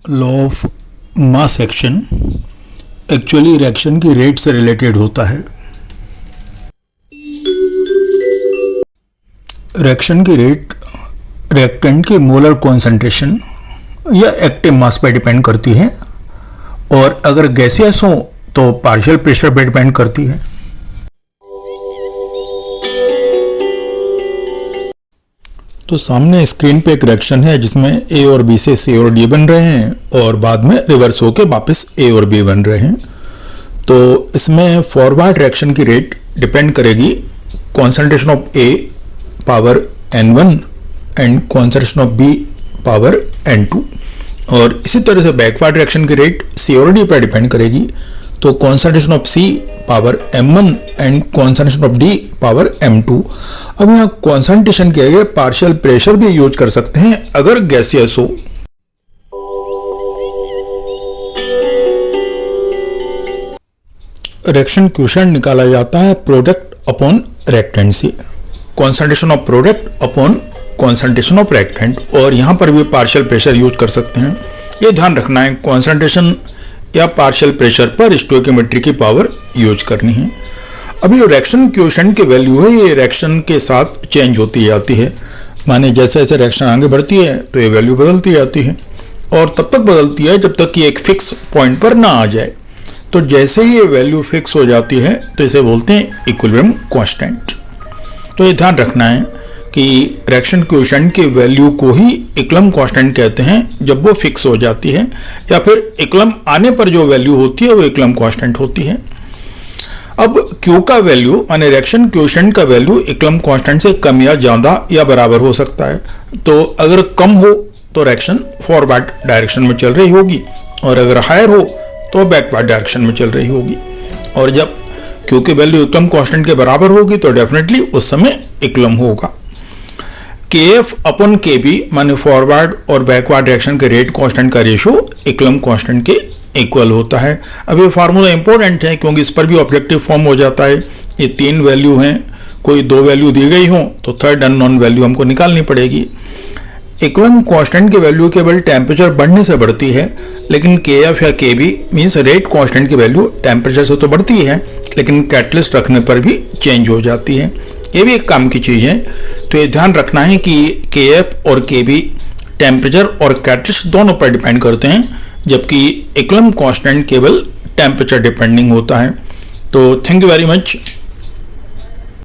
Law of mass action actually reaction की rate से related होता है। रिएक्शन की रेट रिएक्टेंट के मोलर कॉन्सेंट्रेशन या एक्टिव मास पर डिपेंड करती है और अगर गैसियस हो तो पार्शियल प्रेशर पर डिपेंड करती है। तो सामने स्क्रीन पे एक रिएक्शन है जिसमें ए और बी से सी और डी बन रहे हैं और बाद में रिवर्स होके वापस ए और बी बन रहे हैं। तो इसमें फॉरवर्ड रिएक्शन की रेट डिपेंड करेगी concentration of A power n1 and concentration of B power n2 और इसी तरह से बैकवर्ड रिएक्शन की रेट सी और डी पर डिपेंड करेगी। तो concentration of C power m1 and concentration of D power m2। अब यहाँ कॉन्सेंट्रेशन के आगे पार्शियल प्रेशर भी यूज कर सकते हैं अगर गैसियस हो। रिएक्शन क्वोशिएंट निकाला जाता है प्रोडक्ट अपॉन रिएक्टेंट से, concentration of product upon concentration of reactant, और यहाँ पर भी पार्शियल प्रेशर यूज कर सकते हैं। ये ध्यान रखना है कॉन्सेंट्रेशन या पार्शियल प्रेशर पर स्टोइकियोमेट्री की पावर यूज करनी है। अभी रिएक्शन क्वोशिएंट की वैल्यू है ये रिएक्शन के साथ चेंज होती जाती है, माने जैसे जैसे रिएक्शन आगे बढ़ती है तो ये वैल्यू बदलती जाती है और तब तक बदलती है जब तक कि एक फिक्स पॉइंट पर ना आ जाए। तो जैसे ही ये वैल्यू फिक्स हो जाती है तो इसे बोलते हैं इक्विलिब्रियम कांस्टेंट। तो ये ध्यान रखना है कि रिएक्शन क्वोशिएंट की वैल्यू को ही इक्विलिब्रियम कांस्टेंट कहते हैं जब वो फिक्स हो जाती है, या फिर इक्विलिब्रियम आने पर जो वैल्यू होती है वो इक्विलिब्रियम कांस्टेंट होती है। अब Q का वैल्यू यानी रिएक्शन क्वोशिएंट का वैल्यू इक्विलिब्रियम कांस्टेंट से कम या ज़्यादा या बराबर हो सकता है। तो अगर कम हो तो रिएक्शन फॉरवर्ड डायरेक्शन में चल रही होगी और अगर हायर हो तो बैकवर्ड डायरेक्शन में चल रही होगी। और जब Q की वैल्यू इक्विलिब्रियम कांस्टेंट के बराबर होगी तो डेफिनेटली उस समय इक्विलिब्रियम होगा। KF अपॉन KB माने फॉरवर्ड और बैकवर्ड डायरेक्शन के रेट कांस्टेंट का रेशियो इक्विलिब्रियम कांस्टेंट के इक्वल होता है। अब ये फार्मूला इंपॉर्टेंट है क्योंकि इस पर भी ऑब्जेक्टिव फॉर्म हो जाता है। ये तीन वैल्यू हैं, कोई दो वैल्यू दी गई हो तो थर्ड अननोन वैल्यू हमको निकालनी पड़ेगी। इक्विलिब्रियम कांस्टेंट की वैल्यू केवल टेम्परेचर बढ़ने से बढ़ती है, लेकिन KF या KB मीन्स रेट कांस्टेंट की वैल्यू टेम्परेचर से तो बढ़ती है लेकिन कैटलिस्ट रखने पर भी चेंज हो जाती है। ये भी एक काम की चीज़ है। तो ये ध्यान रखना है कि KF और KB टेम्परेचर और कैटलिस्ट दोनों पर डिपेंड करते हैं, जबकि इक्विलिब्रियम कांस्टेंट केवल टेम्परेचर डिपेंडिंग होता है। तो थैंक यू वेरी मच।